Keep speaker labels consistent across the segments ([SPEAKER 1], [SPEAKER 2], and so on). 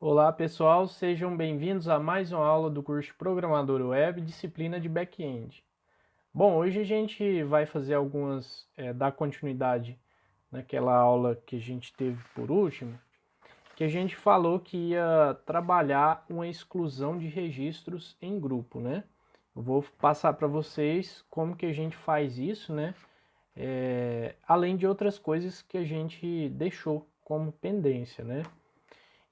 [SPEAKER 1] Olá pessoal, sejam bem-vindos a mais uma aula do curso de Programador Web, disciplina de Back-end. Bom, hoje a gente vai fazer dar continuidade naquela aula que a gente teve por último, que a gente falou que ia trabalhar uma exclusão de registros em grupo, né? Eu vou passar para vocês como que a gente faz isso, né? Além de outras coisas que a gente deixou como pendência, né?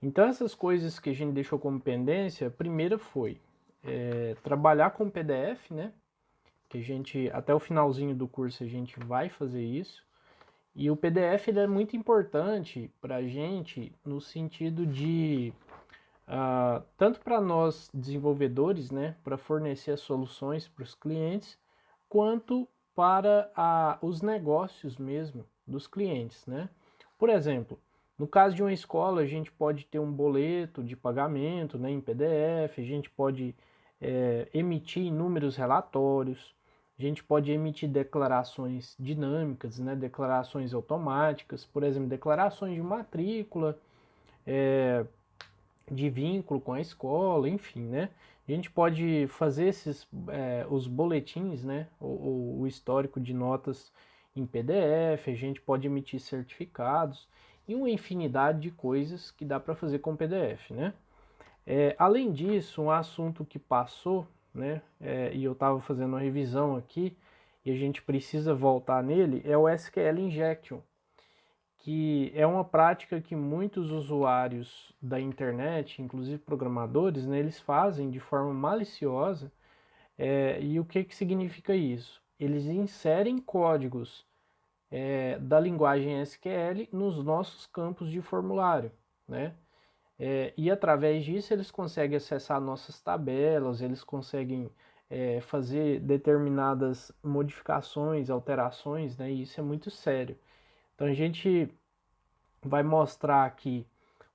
[SPEAKER 1] Então essas coisas que a gente deixou como pendência, a primeira foi trabalhar com PDF, né? Que a gente, até o finalzinho do curso a gente vai fazer isso. E o PDF ele é muito importante para a gente no sentido de, tanto para nós desenvolvedores, né? Para fornecer as soluções para os clientes, quanto para os negócios mesmo dos clientes, né? Por exemplo, no caso de uma escola, a gente pode ter um boleto de pagamento, né, em PDF, a gente pode emitir inúmeros relatórios, a gente pode emitir declarações dinâmicas, né, declarações automáticas, por exemplo, declarações de matrícula, de vínculo com a escola, enfim, né? A gente pode fazer os boletins, né? O histórico de notas em PDF, a gente pode emitir certificados e uma infinidade de coisas que dá para fazer com PDF, né? Além disso, um assunto que passou, né? E eu estava fazendo uma revisão aqui e a gente precisa voltar nele, é o SQL Injection, que é uma prática que muitos usuários da internet, inclusive programadores, né, eles fazem de forma maliciosa. E o que, que significa isso? Eles inserem códigos da linguagem SQL nos nossos campos de formulário, né? E através disso eles conseguem acessar nossas tabelas, eles conseguem fazer determinadas modificações, alterações, né? E isso é muito sério. Então a gente vai mostrar aqui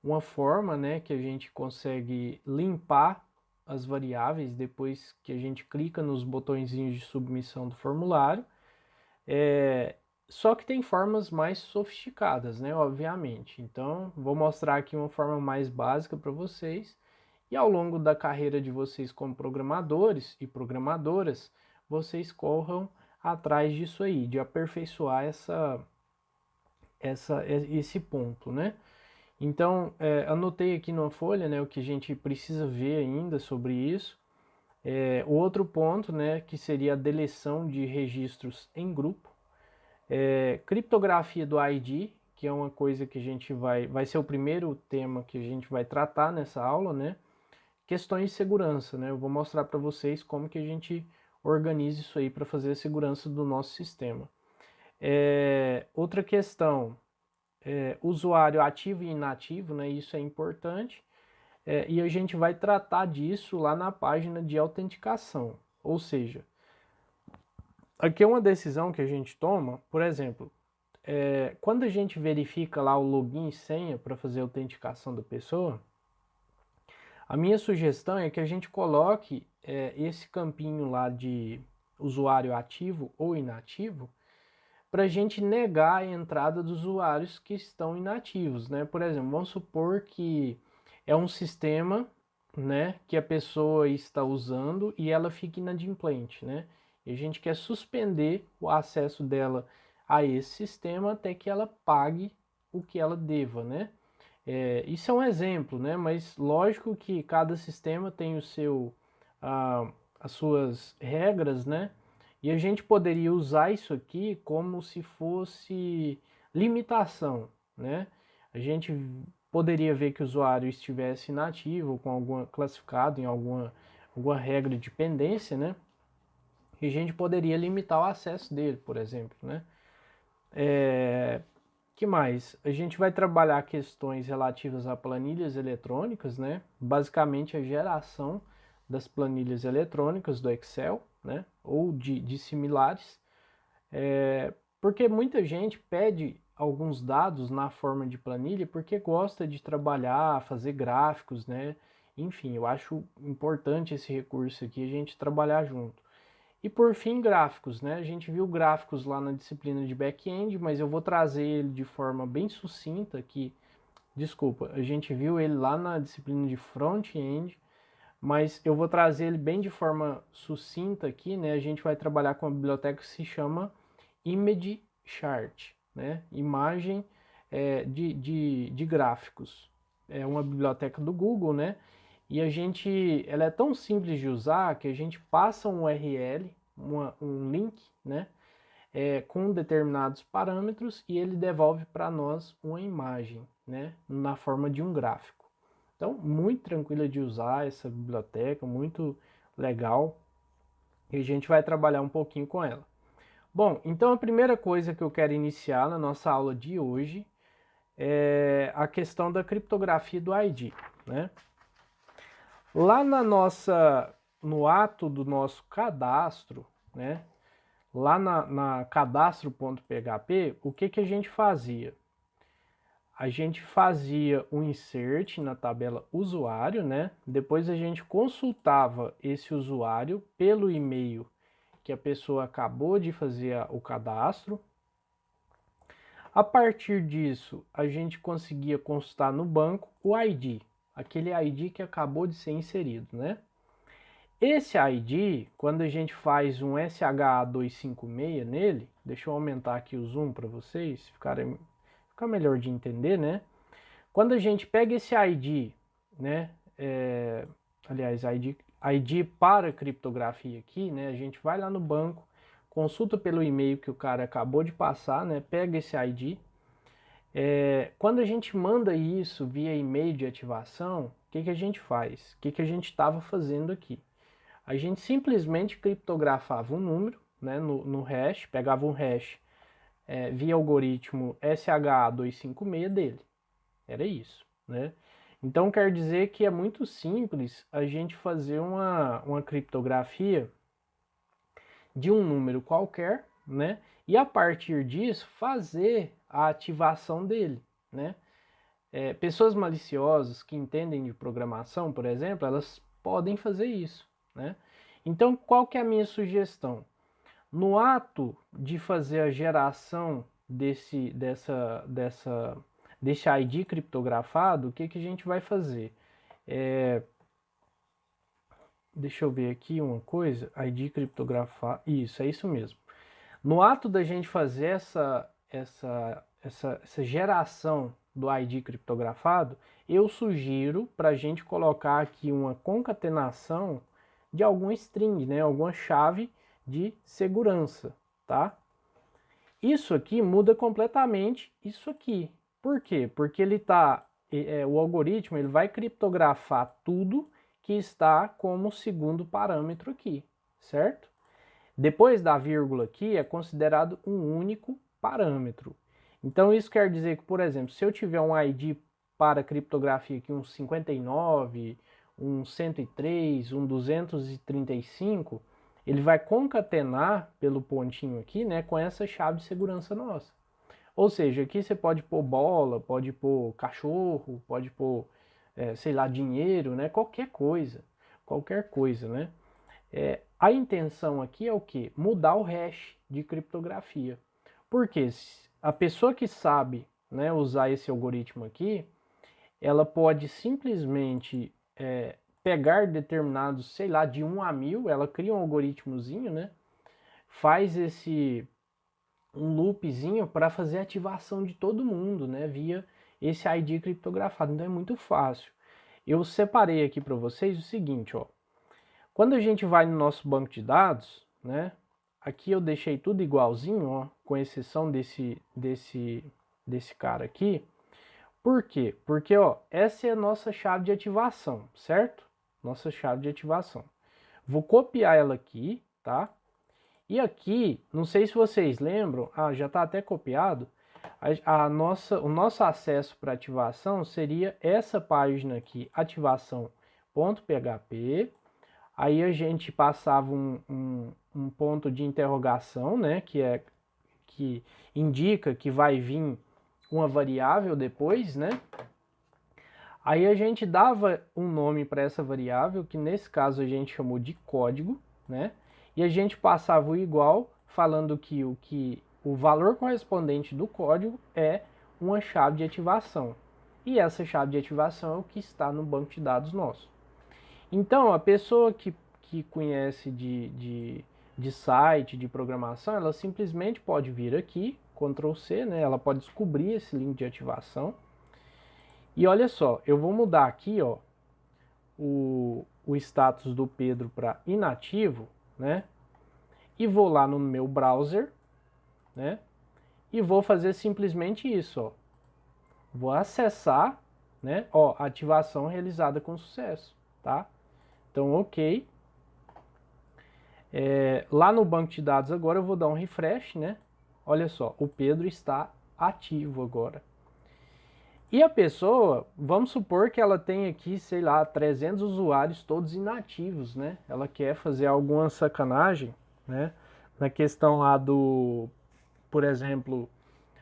[SPEAKER 1] uma forma, né, que a gente consegue limpar as variáveis depois que a gente clica nos botõezinhos de submissão do formulário. Só que tem formas mais sofisticadas, né, obviamente. Então, vou mostrar aqui uma forma mais básica para vocês. E ao longo da carreira de vocês como programadores e programadoras, vocês corram atrás disso aí, de aperfeiçoar esse ponto, né? Então, anotei aqui numa folha, né, o que a gente precisa ver ainda sobre isso. O outro ponto, né, que seria a deleção de registros em grupo. Criptografia do ID, que é uma coisa que a gente vai ser o primeiro tema que a gente vai tratar nessa aula, né? Questões de segurança, né? Eu vou mostrar para vocês como que a gente organiza isso aí para fazer a segurança do nosso sistema. Outra questão, usuário ativo e inativo, né? Isso é importante. E a gente vai tratar disso lá na página de autenticação. Ou seja, aqui é uma decisão que a gente toma, por exemplo, quando a gente verifica lá o login e senha para fazer a autenticação da pessoa, a minha sugestão é que a gente coloque esse campinho lá de usuário ativo ou inativo para a gente negar a entrada dos usuários que estão inativos, né? Por exemplo, vamos supor que é um sistema, né, que a pessoa está usando e ela fica inadimplente, né? E a gente quer suspender o acesso dela a esse sistema até que ela pague o que ela deva, né? Isso é um exemplo, né? Mas lógico que cada sistema tem as suas regras, né? E a gente poderia usar isso aqui como se fosse limitação, né? A gente poderia ver que o usuário estivesse inativo, com alguma classificado em alguma regra de pendência, né? E a gente poderia limitar o acesso dele, por exemplo, né? Que mais? A gente vai trabalhar questões relativas a planilhas eletrônicas, né? Basicamente a geração das planilhas eletrônicas do Excel, né? Ou de similares. Porque muita gente pede alguns dados na forma de planilha porque gosta de trabalhar, fazer gráficos, né? Enfim, eu acho importante esse recurso aqui, a gente trabalhar junto. E por fim, gráficos, né? A gente viu gráficos lá na disciplina de back-end, mas eu vou trazer ele de forma bem sucinta aqui Desculpa, a gente viu ele lá na disciplina de front-end, mas eu vou trazer ele bem de forma sucinta aqui, né? A gente vai trabalhar com uma biblioteca que se chama Image Chart, né? Imagem de gráficos. É uma biblioteca do Google, né? E ela é tão simples de usar que a gente passa um URL, um link, né? Com determinados parâmetros e ele devolve para nós uma imagem, né? Na forma de um gráfico. Então, muito tranquila de usar essa biblioteca, muito legal. E a gente vai trabalhar um pouquinho com ela. Bom, então a primeira coisa que eu quero iniciar na nossa aula de hoje é a questão da criptografia do ID, né? Lá no ato do nosso cadastro, né? Lá na cadastro.php, o que a gente fazia? A gente fazia um insert na tabela usuário, né? Depois a gente consultava esse usuário pelo e-mail que a pessoa acabou de fazer o cadastro. A partir disso, a gente conseguia consultar no banco o ID, aquele ID que acabou de ser inserido, né? Esse ID, quando a gente faz um SHA-256 nele, deixa eu aumentar aqui o zoom para vocês, ficar melhor de entender, né? Quando a gente pega esse ID, né? Aliás, ID para criptografia aqui, né? A gente vai lá no banco, consulta pelo e-mail que o cara acabou de passar, né? Pega esse ID. Quando a gente manda isso via e-mail de ativação, o que a gente faz? O que a gente estava fazendo aqui? A gente simplesmente criptografava um número, né, no hash, pegava um hash via algoritmo SHA-256 dele. Era isso, né? Então quer dizer que é muito simples a gente fazer uma criptografia de um número qualquer, né? E a partir disso fazer a ativação dele, né? Pessoas maliciosas que entendem de programação, por exemplo, elas podem fazer isso, né? Então qual que é a minha sugestão? No ato de fazer a geração desse ID criptografado, o que a gente vai fazer? Deixa eu ver aqui uma coisa, ID criptografado, isso, é isso mesmo. No ato da gente fazer essa geração do ID criptografado, eu sugiro para a gente colocar aqui uma concatenação de algum string, né, alguma chave de segurança, tá? Isso aqui muda completamente isso aqui. Por quê? Porque o algoritmo ele vai criptografar tudo que está como segundo parâmetro aqui, certo? Depois da vírgula aqui é considerado um único parâmetro. Então isso quer dizer que, por exemplo, se eu tiver um ID para criptografia aqui, um 59, um 103, um 235, ele vai concatenar pelo pontinho aqui, né, com essa chave de segurança nossa. Ou seja, aqui você pode pôr bola, pode pôr cachorro, pode pôr, sei lá, dinheiro, né, qualquer coisa, né. A intenção aqui é o que? Mudar o hash de criptografia. Porque a pessoa que sabe, né, usar esse algoritmo aqui, ela pode simplesmente pegar determinados, sei lá, de 1 a 1000, ela cria um algoritmozinho, né? Faz um loopzinho para fazer a ativação de todo mundo, né? Via esse ID criptografado. Então é muito fácil. Eu separei aqui para vocês o seguinte, ó. Quando a gente vai no nosso banco de dados, né? Aqui eu deixei tudo igualzinho, ó, com exceção desse cara aqui. Por quê? Porque, ó, essa é a nossa chave de ativação, certo? Nossa chave de ativação. Vou copiar ela aqui, tá? E aqui, não sei se vocês lembram, já está até copiado, o nosso acesso para ativação seria essa página aqui, ativação.php. Aí a gente passava um ponto de interrogação, né, que indica que vai vir uma variável depois, né? Aí a gente dava um nome para essa variável, que nesse caso a gente chamou de código, né? E a gente passava o igual, falando que o valor correspondente do código é uma chave de ativação. e essa chave de ativação é o que está no banco de dados nosso. Então, a pessoa que conhece de site, de programação, ela simplesmente pode vir aqui, Ctrl C, né? Ela pode descobrir esse link de ativação. E olha só, eu vou mudar aqui, ó, o status do Pedro para inativo, né? E vou lá no meu browser, né? E vou fazer simplesmente isso, ó. Vou acessar, né? Ó, ativação realizada com sucesso, tá? Então, ok. Lá no banco de dados agora eu vou dar um refresh, né? Olha só, o Pedro está ativo agora. E a pessoa, vamos supor que ela tem aqui, sei lá, 300 usuários todos inativos, né? Ela quer fazer alguma sacanagem, né? Na questão lá do, por exemplo,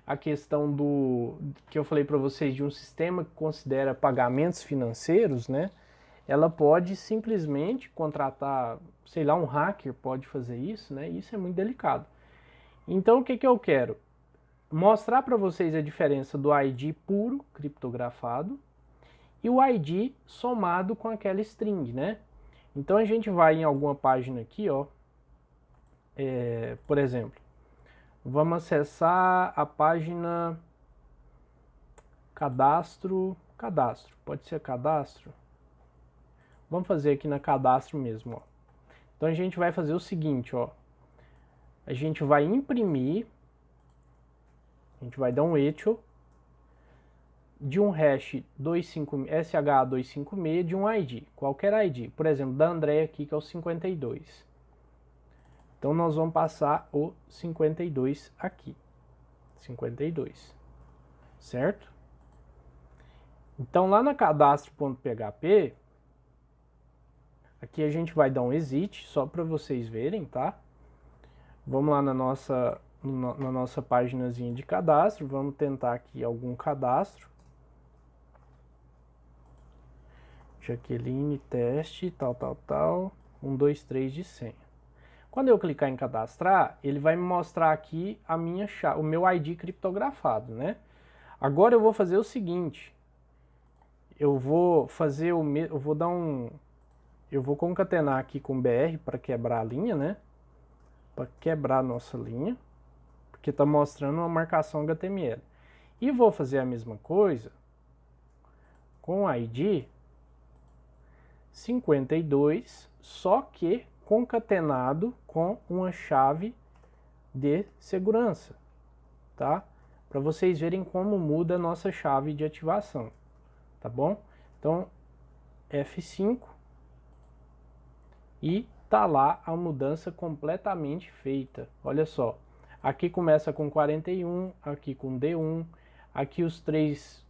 [SPEAKER 1] a questão do que eu falei para vocês de um sistema que considera pagamentos financeiros, né? Ela pode simplesmente contratar, sei lá, um hacker pode fazer isso, né? Isso é muito delicado. Então o que eu quero? Mostrar para vocês a diferença do ID puro, criptografado, e o ID somado com aquela string, né? Então a gente vai em alguma página aqui, ó, por exemplo, vamos acessar a página cadastro, pode ser cadastro? Vamos fazer aqui na cadastro mesmo, ó. Então a gente vai fazer o seguinte, ó, a gente vai imprimir, a gente vai dar um echo de um hash SH256 de um ID, qualquer ID, por exemplo, da André aqui que é o 52. Então nós vamos passar o 52 aqui, 52, certo? Então lá na cadastro.php, aqui a gente vai dar um exit, só para vocês verem, tá? Vamos lá na nossa paginazinha de cadastro, vamos tentar aqui algum cadastro. Jaqueline, teste, tal, 1, 2, 3 de senha. Quando eu clicar em cadastrar, ele vai me mostrar aqui a minha chave, o meu ID criptografado, né? Agora eu vou fazer o seguinte, eu vou concatenar aqui com BR para quebrar a linha, né? Para quebrar a nossa linha, porque está mostrando uma marcação HTML. E vou fazer a mesma coisa com o ID 52, só que concatenado com uma chave de segurança, tá? Para vocês verem como muda a nossa chave de ativação, tá bom? Então, F5 e tá lá a mudança completamente feita. Olha só, aqui começa com 41, aqui com D1, aqui os três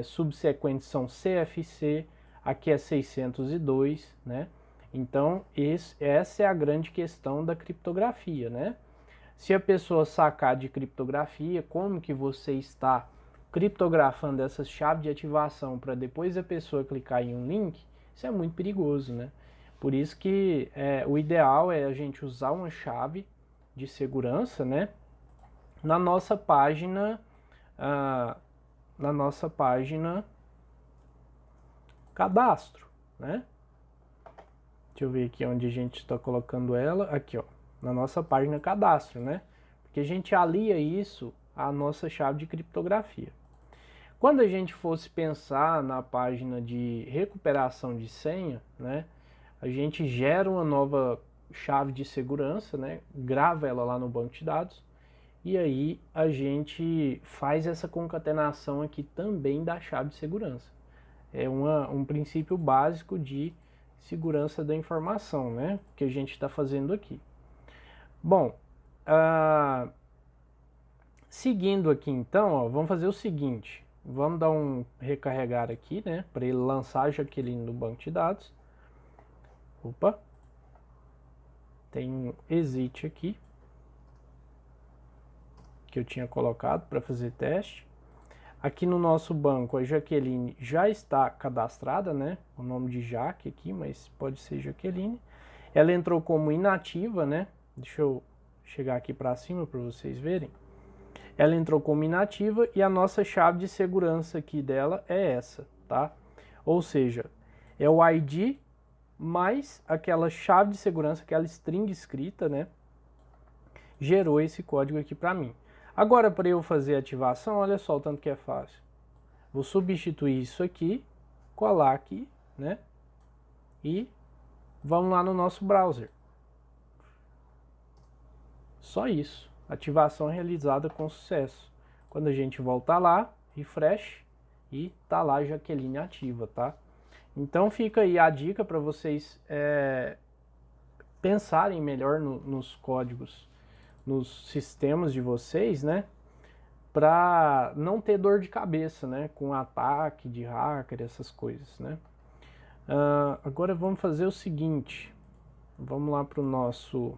[SPEAKER 1] subsequentes são CFC, aqui é 602, né? Então, essa é a grande questão da criptografia, né? Se a pessoa sacar de criptografia, como que você está criptografando essa chave de ativação para depois a pessoa clicar em um link, isso é muito perigoso, né? Por isso que o ideal é a gente usar uma chave de segurança, né? Na nossa página cadastro, né? Deixa eu ver aqui onde a gente está colocando ela. Aqui, ó, na nossa página cadastro, né? Porque a gente alia isso à nossa chave de criptografia. Quando a gente fosse pensar na página de recuperação de senha, né? A gente gera uma nova chave de segurança, né? Grava ela lá no banco de dados. E aí a gente faz essa concatenação aqui também da chave de segurança. É um princípio básico de segurança da informação, né? Que a gente está fazendo aqui. Bom, seguindo aqui então, ó, vamos fazer o seguinte. Vamos dar um recarregar aqui, né? Para ele lançar a Jaqueline no banco de dados. Opa! Tem um exit aqui que eu tinha colocado para fazer teste. Aqui no nosso banco a Jaqueline já está cadastrada, né? O nome de Jaque aqui, mas pode ser Jaqueline. Ela entrou como inativa, né? Deixa eu chegar aqui para cima para vocês verem. ela entrou como inativa e a nossa chave de segurança aqui dela é essa, tá? Ou seja, é o ID mais aquela chave de segurança, aquela string escrita, né? Gerou esse código aqui para mim. Agora, para eu fazer a ativação, olha só o tanto que é fácil. Vou substituir isso aqui, colar aqui, né? E vamos lá no nosso browser. Só isso. Ativação realizada com sucesso. Quando a gente voltar lá, refresh e tá lá a Jaqueline ativa, tá? Então fica aí a dica para vocês pensarem melhor nos códigos, nos sistemas de vocês, né? Para não ter dor de cabeça, né? Com ataque de hacker, essas coisas, né? Agora vamos fazer o seguinte. Vamos lá para o nosso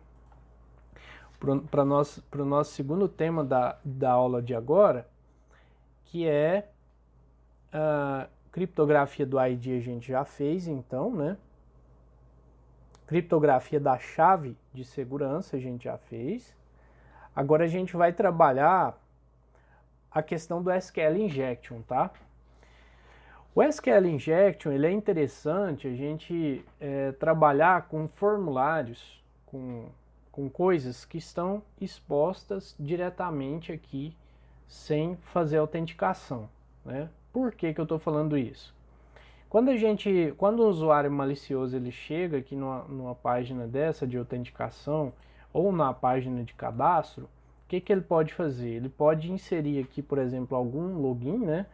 [SPEAKER 1] segundo tema da aula de agora, que é criptografia do ID. A gente já fez, então, né? Criptografia da chave de segurança a gente já fez. Agora a gente vai trabalhar a questão do SQL Injection, tá? O SQL Injection, ele é interessante a gente trabalhar com formulários, com coisas que estão expostas diretamente aqui, sem fazer autenticação, né? Por que eu estou falando isso? Quando um usuário malicioso ele chega aqui numa página dessa de autenticação ou na página de cadastro, o que ele pode fazer? Ele pode inserir aqui, por exemplo, algum login, né?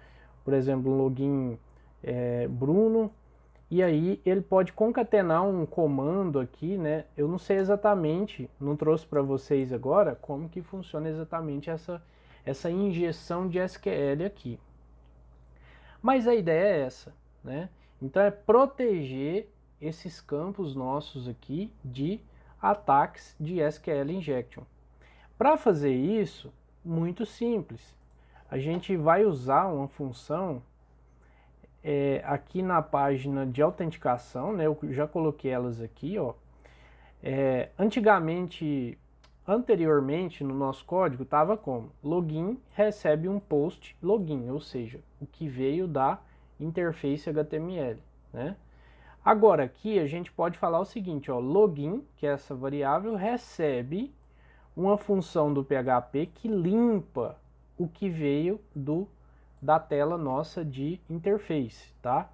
[SPEAKER 1] Por exemplo, um login Bruno, e aí ele pode concatenar um comando aqui, né? Eu não sei exatamente, não trouxe para vocês agora como que funciona exatamente essa injeção de SQL aqui. Mas a ideia é essa, né? Então é proteger esses campos nossos aqui de ataques de SQL Injection. Para fazer isso, muito simples. A gente vai usar uma função aqui na página de autenticação, né? Eu já coloquei elas aqui, ó. Anteriormente no nosso código estava como? Login recebe um post login, ou seja, o que veio da interface HTML, né? Agora aqui a gente pode falar o seguinte, ó, login, que é essa variável, recebe uma função do PHP que limpa o que veio da tela nossa de interface, tá?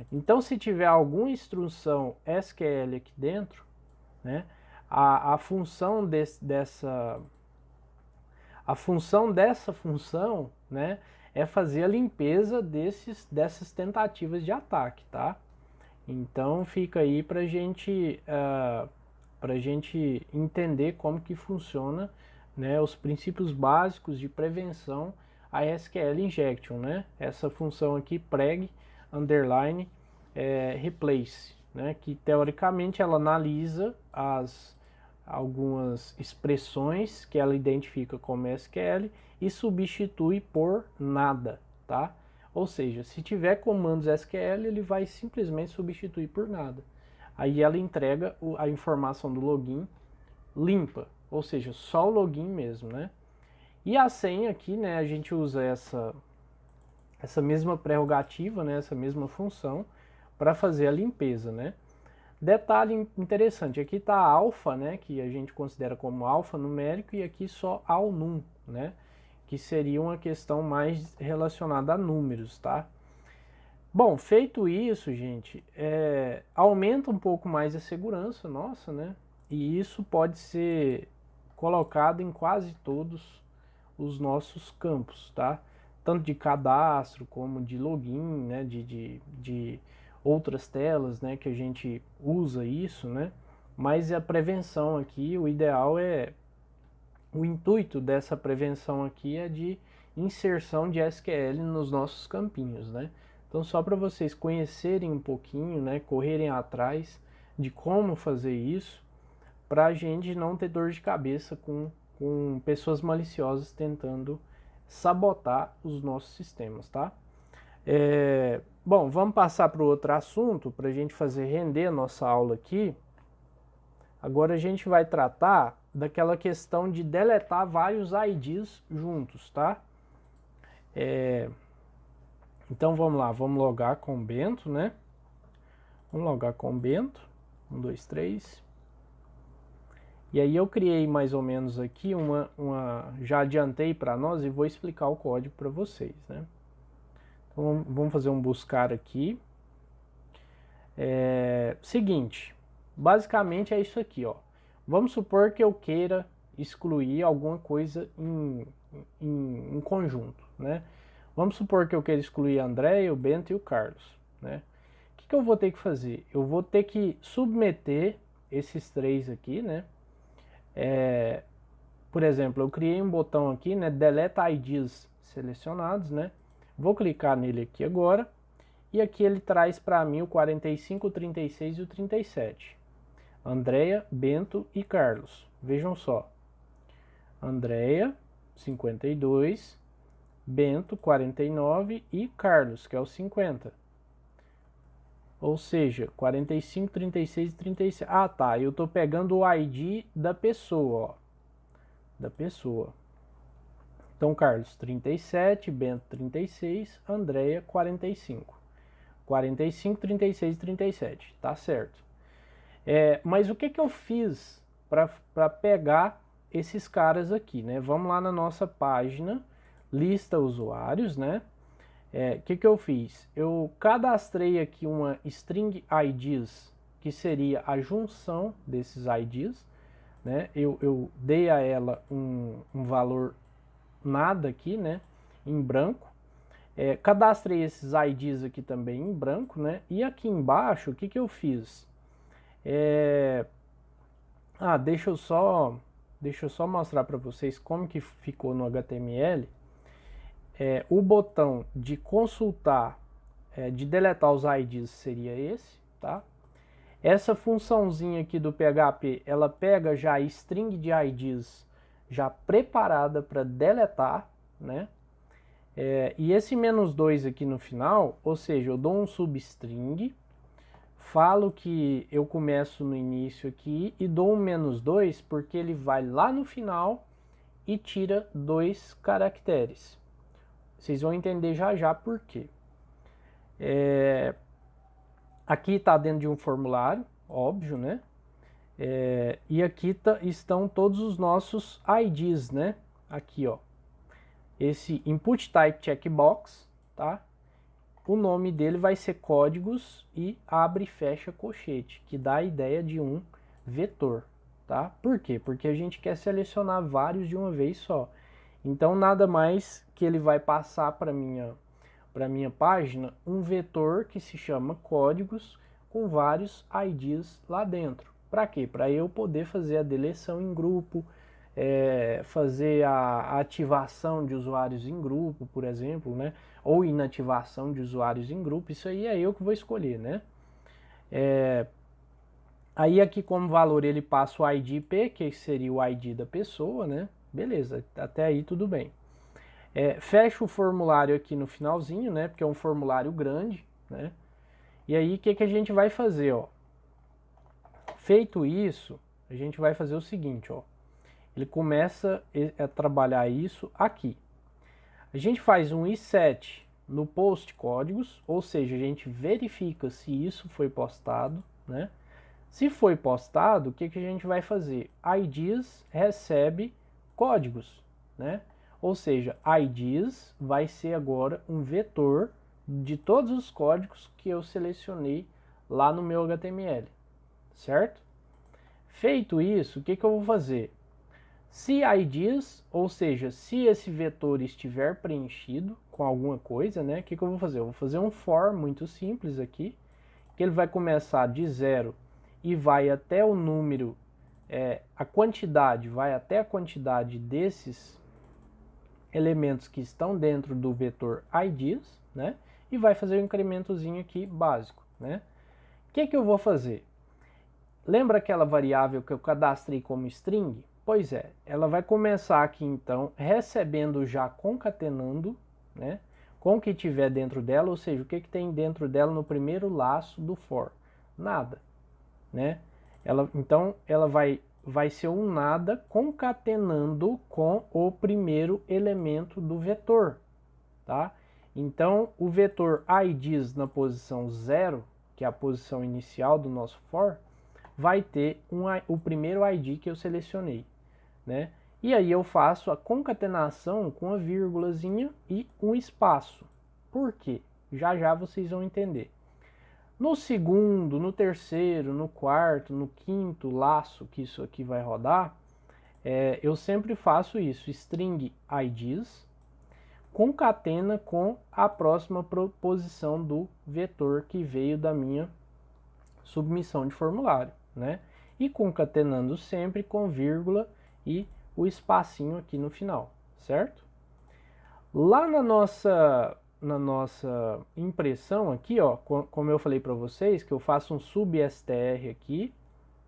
[SPEAKER 1] Então, se tiver alguma instrução SQL aqui dentro, né, a função dessa função, né, é fazer a limpeza dessas tentativas de ataque, tá? Então, fica aí para gente entender como que funciona, né, os princípios básicos de prevenção a SQL Injection, né? Essa função aqui, preg, underline, replace, né? Que teoricamente ela analisa algumas expressões que ela identifica como SQL e substitui por nada, tá? Ou seja, se tiver comandos SQL, ele vai simplesmente substituir por nada. Aí ela entrega a informação do login limpa, ou seja, só o login mesmo, né? E a senha aqui, né, a gente usa essa mesma prerrogativa, né, essa mesma função para fazer a limpeza, né? Detalhe interessante, aqui está alfa, né, que a gente considera como alfa numérico, e aqui só alnum, né, que seria uma questão mais relacionada a números, tá? Bom, feito isso, gente, aumenta um pouco mais a segurança nossa, né? E isso pode ser colocado em quase todos os nossos campos, tá? Tanto de cadastro como de login, né? De outras telas, né? Que a gente usa isso, né? Mas a prevenção aqui, o intuito dessa prevenção aqui é de inserção de SQL nos nossos campinhos, né? Então, só para vocês conhecerem um pouquinho, né? Correrem atrás de como fazer isso, para a gente não ter dor de cabeça com pessoas maliciosas tentando sabotar os nossos sistemas, tá? Bom, vamos passar para o outro assunto, para a gente fazer render a nossa aula aqui. Agora a gente vai tratar daquela questão de deletar vários IDs juntos, tá? Então vamos lá, vamos logar com o Bento, né? Vamos logar com o Bento. 1, 2, 3. E aí eu criei mais ou menos aqui já adiantei para nós e vou explicar o código para vocês, né? Então vamos fazer um buscar aqui. Seguinte, basicamente é isso aqui, ó. Vamos supor que eu queira excluir alguma coisa em conjunto, né? Vamos supor que eu queira excluir a Andréia, o Bento e o Carlos, né? O que eu vou ter que fazer? Eu vou ter que submeter esses três aqui, né? Por exemplo, eu criei um botão aqui, né? Delete IDs selecionados, né? Vou clicar nele aqui agora. E aqui ele traz para mim o 45, o 36 e o 37. Andréia, Bento e Carlos. Vejam só. Andréia, 52, Bento, 49 e Carlos, que é o 50. Ou seja, 45, 36 e 37. Ah, tá. Eu estou pegando o ID da pessoa, ó. Da pessoa. Então, Carlos, 37, Bento, 36, Andréia, 45. 45, 36 e 37, tá certo. Mas o que eu fiz para pegar esses caras aqui, né? Vamos lá na nossa página, lista usuários, né? O que eu fiz? Eu cadastrei aqui uma string IDs, que seria a junção desses IDs, né? Eu dei a ela um valor nada aqui, né? Em branco. Cadastrei esses IDs aqui também em branco, né? E aqui embaixo, o que eu fiz? Deixa eu só mostrar para vocês como que ficou no HTML. O botão de consultar, de deletar os IDs seria esse, tá? Essa funçãozinha aqui do PHP, ela pega já a string de IDs já preparada para deletar, né? E esse -2 aqui no final, ou seja, eu dou um substring, falo que eu começo no início aqui e dou um -2 porque ele vai lá no final e tira 2 caracteres. Vocês vão entender já já por quê. Aqui está dentro de um formulário, óbvio, né? E aqui estão todos os nossos IDs, né? Aqui, ó. Esse input type checkbox, tá? O nome dele vai ser códigos e abre e fecha colchete, que dá a ideia de um vetor, tá? Por quê? Porque a gente quer selecionar vários de uma vez só. Então nada mais que ele vai passar para minha página um vetor que se chama códigos com vários IDs lá dentro. Para quê? Para eu poder fazer a deleção em grupo, fazer a ativação de usuários em grupo, por exemplo, né? Ou inativação de usuários em grupo. Isso aí é eu que vou escolher, né? Aí aqui como valor ele passa o ID IP, que seria o ID da pessoa, né? Beleza, até aí tudo bem. Fecha o formulário aqui no finalzinho, né? Porque é um formulário grande, né? E aí o que a gente vai fazer, ó? Feito isso, a gente vai fazer o seguinte, ó. Ele começa a trabalhar isso aqui. A gente faz um iset no post códigos, ou seja, a gente verifica se isso foi postado, né? Se foi postado, o que a gente vai fazer? IDs recebe códigos, né? Ou seja, IDs vai ser agora um vetor de todos os códigos que eu selecionei lá no meu HTML, certo? Feito isso, o que eu vou fazer? Se IDs, ou seja, se esse vetor estiver preenchido com alguma coisa, né? O que eu vou fazer? Eu vou fazer um for muito simples aqui, que ele vai começar de 0 e vai até o número, a quantidade, vai até a quantidade desses elementos que estão dentro do vetor IDs, né? E vai fazer um incrementozinho aqui básico, né? O que eu vou fazer? Lembra aquela variável que eu cadastrei como string? Pois é, ela vai começar aqui então recebendo já concatenando, né? Com o que tiver dentro dela, ou seja, o que tem dentro dela no primeiro laço do for? Nada, né? Então ela vai vai ser um nada concatenando com o primeiro elemento do vetor, tá? Então, o vetor IDs na posição 0, que é a posição inicial do nosso for, vai ter o primeiro ID que eu selecionei, né? E aí eu faço a concatenação com a vírgulazinha e um espaço. Por quê? Já já vocês vão entender. No segundo, no terceiro, no quarto, no quinto laço que isso aqui vai rodar, eu sempre faço isso, string IDs, concatena com a próxima posição do vetor que veio da minha submissão de formulário, né? E concatenando sempre com vírgula e o espacinho aqui no final, certo? Lá na nossa impressão aqui, ó, como eu falei para vocês, que eu faço um sub-str aqui,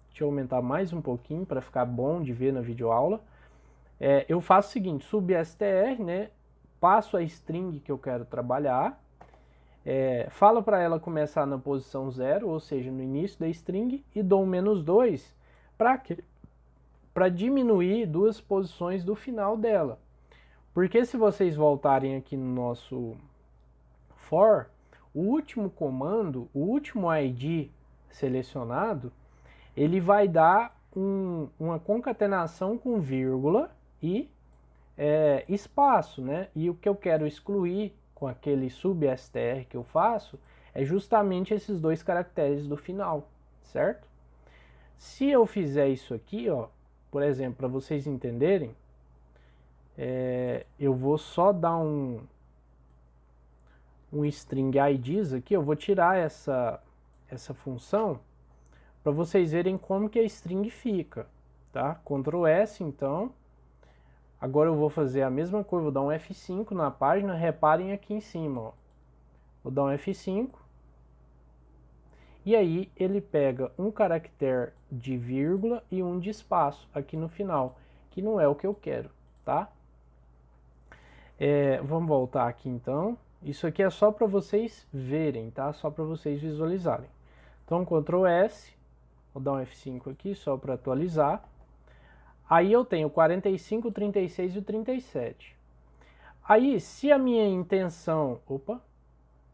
[SPEAKER 1] deixa eu aumentar mais um pouquinho para ficar bom de ver na videoaula. Eu faço o seguinte, sub-str, né, passo a string que eu quero trabalhar, falo para ela começar na posição 0, ou seja, no início da string, e dou um -2 para diminuir 2 posições do final dela. Porque se vocês voltarem aqui no nosso for, o último comando, o último ID selecionado, ele vai dar uma concatenação com vírgula e espaço, né? E o que eu quero excluir com aquele sub-str que eu faço é justamente esses 2 caracteres do final, certo? Se eu fizer isso aqui, ó, por exemplo, para vocês entenderem, eu vou só dar um string IDs aqui, eu vou tirar essa função para vocês verem como que a string fica, tá? Ctrl S, então. Agora eu vou fazer a mesma coisa, vou dar um F5 na página, reparem aqui em cima, ó. Vou dar um F5. E aí ele pega um caractere de vírgula e um de espaço aqui no final, que não é o que eu quero, tá? Vamos voltar aqui então. Isso aqui é só para vocês verem, tá? Só para vocês visualizarem. Então, Ctrl S, vou dar um F5 aqui só para atualizar. Aí eu tenho o 45, o 36 e o 37. Aí, se a minha intenção... Opa,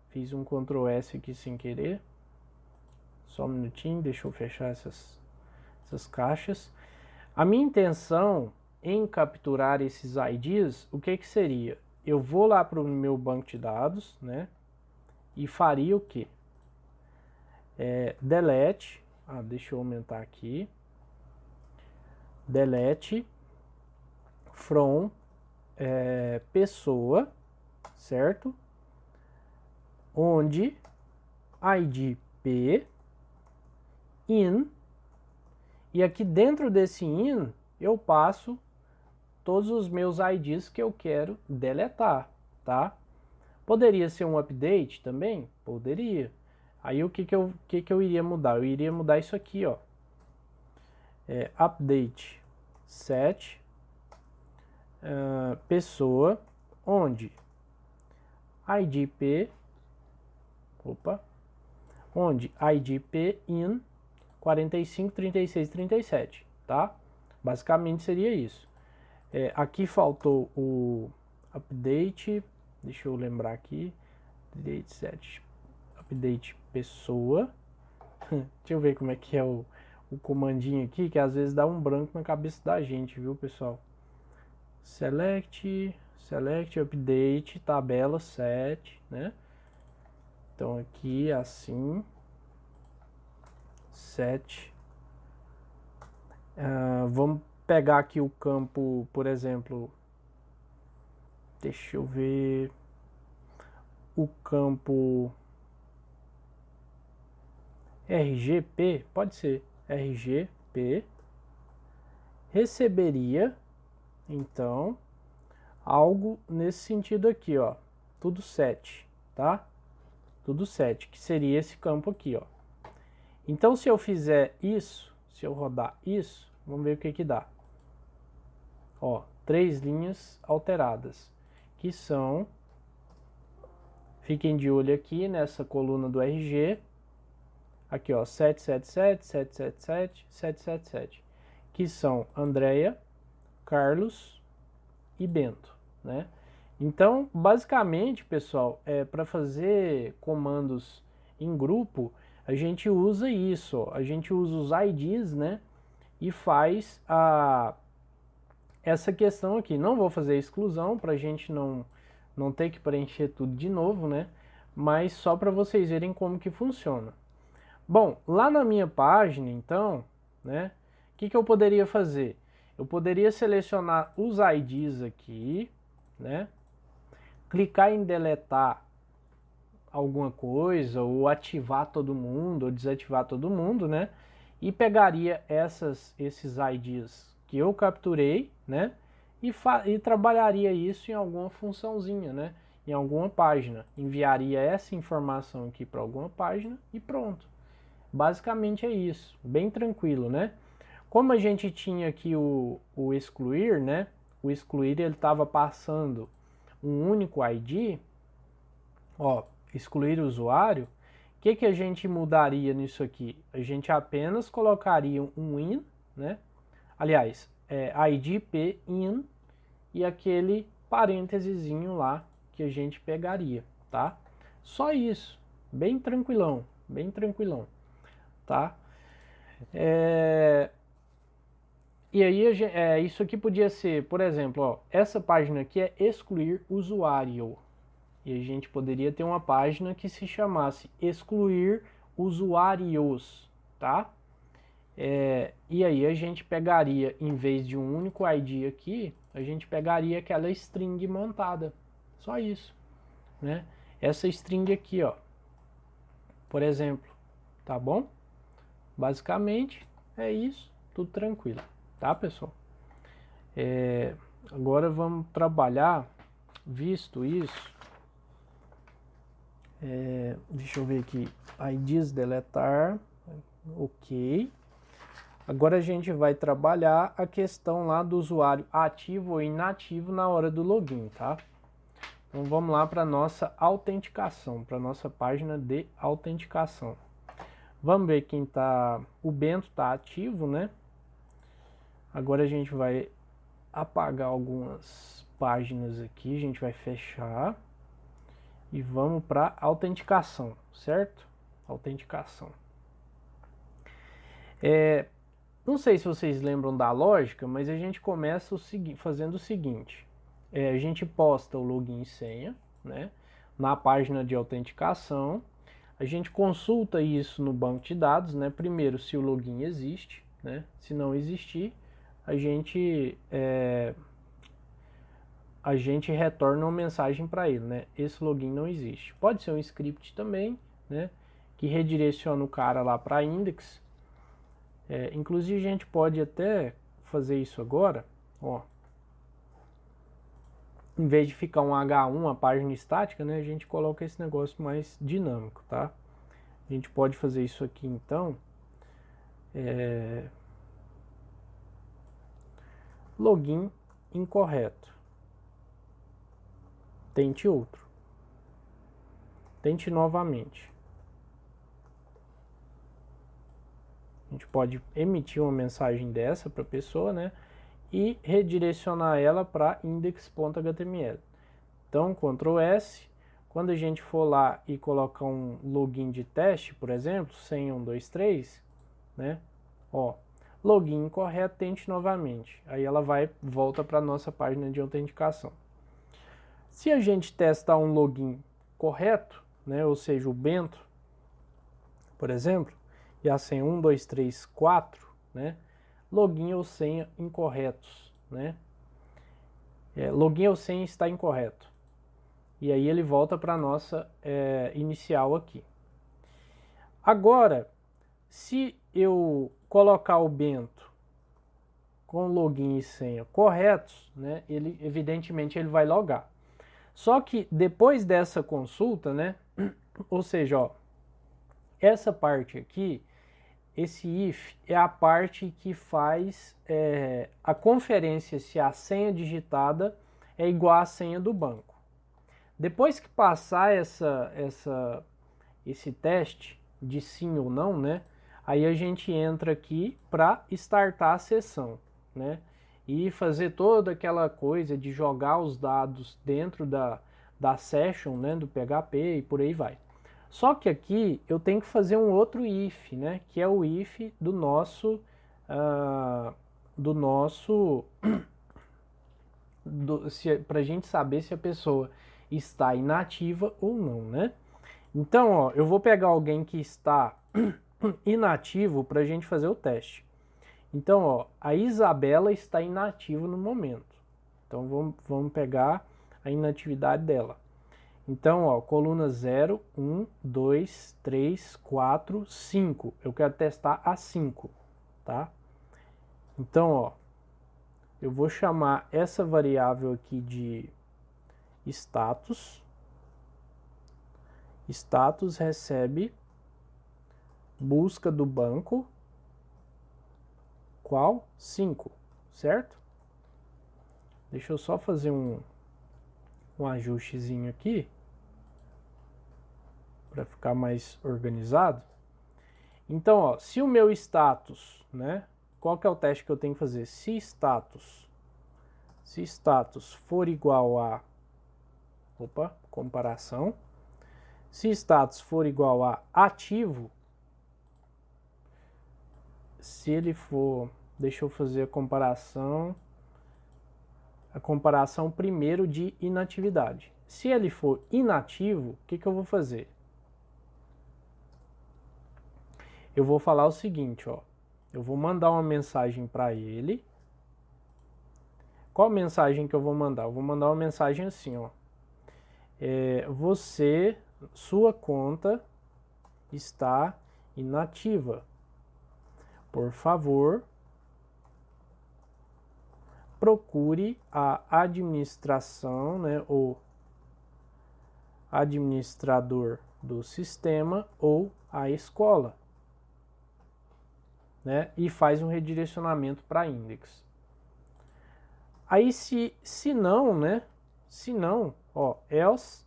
[SPEAKER 1] fiz um Ctrl S aqui sem querer. Só um minutinho, deixa eu fechar essas caixas. A minha intenção em capturar esses IDs, o que seria? Eu vou lá para o meu banco de dados, né? E faria o quê? Delete, deixa eu aumentar aqui. Delete from pessoa, certo? Onde IDP in, e aqui dentro desse in eu passo todos os meus IDs que eu quero deletar, tá? Poderia ser um update também? Poderia. Aí o que eu iria mudar? Eu iria mudar isso aqui, ó. Update set pessoa onde IDP onde IDP in 45, 36, 37, tá? Basicamente seria isso. Aqui faltou o update, deixa eu lembrar aqui, update set, update pessoa. Deixa eu ver como é que é o comandinho aqui, que às vezes dá um branco na cabeça da gente, viu, pessoal? Select update, tabela set, né? Então aqui assim, set. Vamos pegar aqui o campo, por exemplo, deixa eu ver, o campo RGP, pode ser, RGP, receberia, então, algo nesse sentido aqui, ó, tudo set, tá? Tudo set, que seria esse campo aqui, ó. Então, se eu fizer isso, se eu rodar isso, vamos ver o que dá. Ó, 3 linhas alteradas, que são, fiquem de olho aqui nessa coluna do RG, aqui ó, 777, 777, 777, que são Andréia, Carlos e Bento, né? Então, basicamente, pessoal, para fazer comandos em grupo, a gente usa isso, ó. A gente usa os IDs, né? E faz essa questão aqui. Não vou fazer exclusão para a gente não ter que preencher tudo de novo, né? Mas só para vocês verem como que funciona. Bom, lá na minha página, então, né? O que eu poderia fazer? Eu poderia selecionar os IDs aqui, né? Clicar em deletar alguma coisa, ou ativar todo mundo, ou desativar todo mundo, né? E pegaria esses IDs que eu capturei, né? E trabalharia isso em alguma funçãozinha, né? Em alguma página. Enviaria essa informação aqui para alguma página e pronto. Basicamente é isso. Bem tranquilo, né? Como a gente tinha aqui o excluir, né? O excluir ele estava passando um único ID, ó, excluir o usuário. O que a gente mudaria nisso aqui? A gente apenas colocaria um in, né? Aliás, ID p in e aquele parêntesezinho lá que a gente pegaria, tá? Só isso, bem tranquilão, tá? E aí isso aqui podia ser, por exemplo, ó, essa página aqui é excluir usuário. E a gente poderia ter uma página que se chamasse excluir usuários, tá? E aí a gente pegaria, em vez de um único ID aqui, a gente pegaria aquela string montada. Só isso, né? Essa string aqui, ó, por exemplo, tá bom? Basicamente é isso, tudo tranquilo, tá, pessoal? Agora vamos trabalhar, visto isso, deixa eu ver aqui, IDs deletar, ok. Agora a gente vai trabalhar a questão lá do usuário ativo ou inativo na hora do login, tá? Então vamos lá para a nossa autenticação, para a nossa página de autenticação. Vamos ver quem tá... O Bento tá ativo, né? Agora a gente vai apagar algumas páginas aqui, a gente vai fechar. E vamos para autenticação, certo? Autenticação. Não sei se vocês lembram da lógica, mas a gente começa fazendo o seguinte. A gente posta o login e senha, né? Na página de autenticação. A gente consulta isso no banco de dados, né? Primeiro, se o login existe, né? Se não existir, a gente retorna uma mensagem para ele, né? Esse login não existe. Pode ser um script também, né? Que redireciona o cara lá para index. Inclusive a gente pode até fazer isso agora, ó. Em vez de ficar um H1, a página estática, né? A gente coloca esse negócio mais dinâmico, tá? A gente pode fazer isso aqui então. Login incorreto. Tente outro. Tente novamente. A gente pode emitir uma mensagem dessa para a pessoa, né? E redirecionar ela para index.html. Então, Ctrl S. Quando a gente for lá e colocar um login de teste, por exemplo, senha 123, né? Ó, login incorreto, tente novamente. Aí ela volta para a nossa página de autenticação. Se a gente testar um login correto, né, ou seja, o Bento, por exemplo, e a senha 1234, né, login ou senha incorretos, né, login ou senha está incorreto. E aí ele volta para a nossa inicial aqui. Agora, se eu colocar o Bento com login e senha corretos, né, evidentemente ele vai logar. Só que depois dessa consulta, né, ou seja, ó, essa parte aqui, esse if é a parte que faz a conferência se a senha digitada é igual à senha do banco. Depois que passar esse teste de sim ou não, né, Aí a gente entra aqui para startar a sessão, né? E fazer toda aquela coisa de jogar os dados dentro da session, né, do PHP e por aí vai. Só que aqui eu tenho que fazer um outro if, né, que é o if do nosso para a gente saber se a pessoa está inativa ou não, né? Então, ó, eu vou pegar alguém que está inativo para a gente fazer o teste. Então, ó, a Isabela está inativa no momento. Então, vamos pegar a inatividade dela. Então, ó, coluna 0, 1, 2, 3, 4, 5. Eu quero testar a 5, tá? Então, ó, eu vou chamar essa variável aqui de status. Status recebe busca do banco, qual? 5, certo? Deixa eu só fazer um ajustezinho aqui para ficar mais organizado. Então, ó, se o meu status, né? Qual que é o teste que eu tenho que fazer? Se status for igual a, comparação. Se status for igual a ativo, se ele for, deixa eu fazer a comparação primeiro de inatividade. Se ele for inativo, o que eu vou fazer? Eu vou falar o seguinte, ó. Eu vou mandar uma mensagem para ele. Qual mensagem que eu vou mandar? Eu vou mandar uma mensagem assim, ó. Sua conta está inativa. Por favor, procure a administração, né, ou administrador do sistema ou a escola, né, e faz um redirecionamento para index. Aí se não, né, se não, ó, else,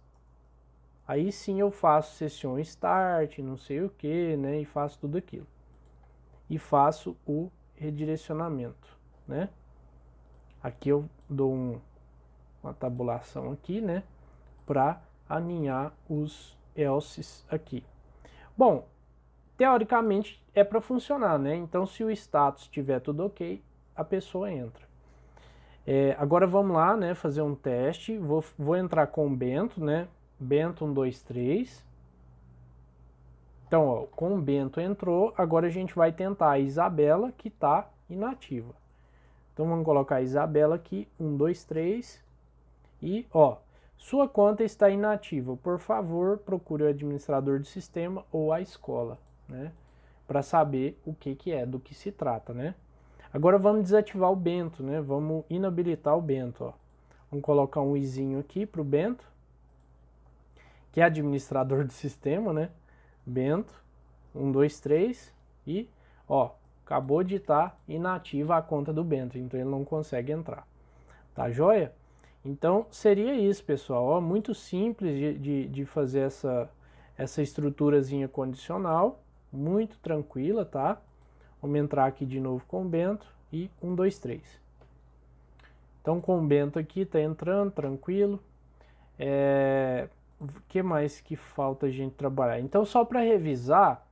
[SPEAKER 1] aí sim eu faço sessão start, não sei o que, né, e faço tudo aquilo. E faço o redirecionamento, né. Aqui eu dou uma tabulação aqui, né, para alinhar os elses aqui. Bom, teoricamente é para funcionar, né? Então, se o status estiver tudo ok, a pessoa entra. Agora vamos lá, né, fazer um teste. Vou entrar com o Bento, né? Bento 1, 2, 3. Então, ó, com o Bento entrou, agora a gente vai tentar a Isabela, que está inativa. Então vamos colocar a Isabela aqui, 1, 2, 3. E, ó, sua conta está inativa. Por favor, procure o administrador do sistema ou a escola, né? Para saber o que é, do que se trata, né? Agora vamos desativar o Bento, né? Vamos inabilitar o Bento, ó. Vamos colocar um izinho aqui para o Bento, que é administrador do sistema, né? Bento, 1, 2, 3 e, ó, acabou de estar inativa a conta do Bento, então ele não consegue entrar. Tá joia? Então, seria isso, pessoal. Ó, muito simples de fazer essa estruturazinha condicional. Muito tranquila, tá? Vamos entrar aqui de novo com o Bento e 1, 2, 3. Então, com o Bento aqui, tá entrando, tranquilo. O que mais que falta a gente trabalhar? Então, só para revisar,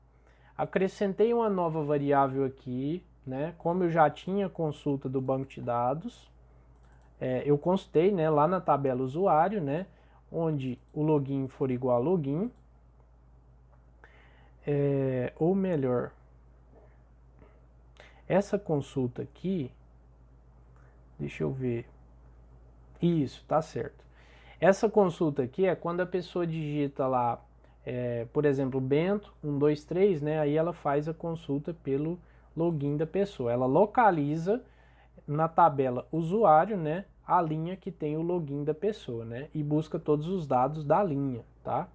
[SPEAKER 1] acrescentei uma nova variável aqui, né? Como eu já tinha consulta do banco de dados, eu constei, né, lá na tabela usuário, né, onde o login for igual a login, ou melhor, essa consulta aqui, deixa eu ver, isso, tá certo. Essa consulta aqui é quando a pessoa digita lá, por exemplo, Bento 1, 2, 3, né, aí ela faz a consulta pelo login da pessoa, ela localiza na tabela usuário, né, a linha que tem o login da pessoa, né, e busca todos os dados da linha, tá?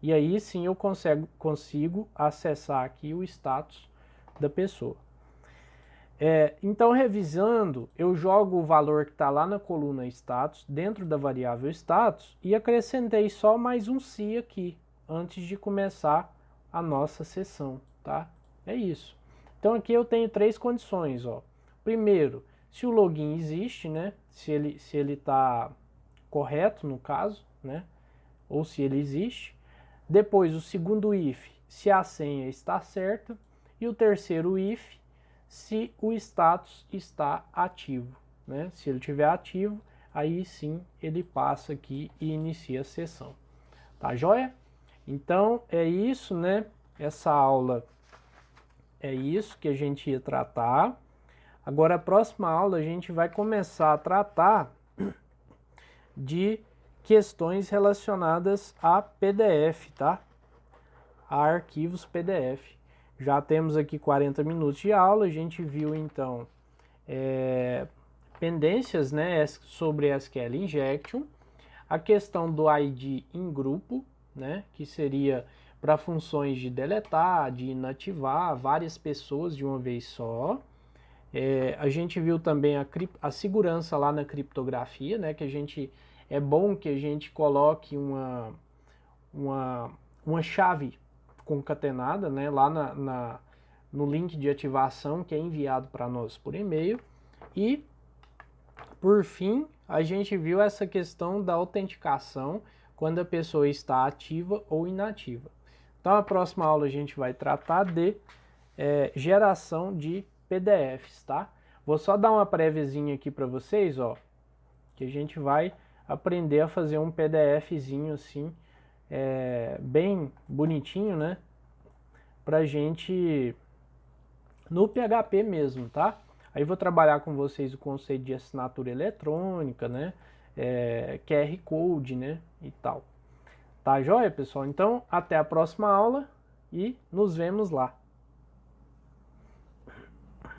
[SPEAKER 1] E aí sim eu consigo acessar aqui o status da pessoa. Então, revisando, eu jogo o valor que está lá na coluna status dentro da variável status e acrescentei só mais um se aqui, antes de começar a nossa sessão, tá? É isso. Então aqui eu tenho três condições, ó. Primeiro, se o login existe, né? Se ele está correto no caso, né? Ou se ele existe. Depois o segundo if, se a senha está certa. E o terceiro if, se o status está ativo, né? Se ele estiver ativo, aí sim ele passa aqui e inicia a sessão. Tá joia? Então é isso, né? Essa aula é isso que a gente ia tratar. Agora a próxima aula a gente vai começar a tratar de questões relacionadas a PDF, tá? A arquivos PDF. Já temos aqui 40 minutos de aula, a gente viu então pendências, né, sobre SQL Injection, a questão do ID em grupo, né, que seria para funções de deletar, de inativar várias pessoas de uma vez só. A gente viu também a segurança lá na criptografia, né, que é bom que a gente coloque uma chave concatenada, né, lá no link de ativação que é enviado para nós por e-mail. E, por fim, a gente viu essa questão da autenticação quando a pessoa está ativa ou inativa. Então, a próxima aula a gente vai tratar de geração de PDFs, tá? Vou só dar uma préviazinha aqui para vocês, ó, que a gente vai aprender a fazer um PDFzinho assim, bem bonitinho, né? Pra gente no PHP mesmo, tá? Aí vou trabalhar com vocês o conceito de assinatura eletrônica, né? QR Code, né? E tal. Tá joia, pessoal? Então, até a próxima aula e nos vemos lá.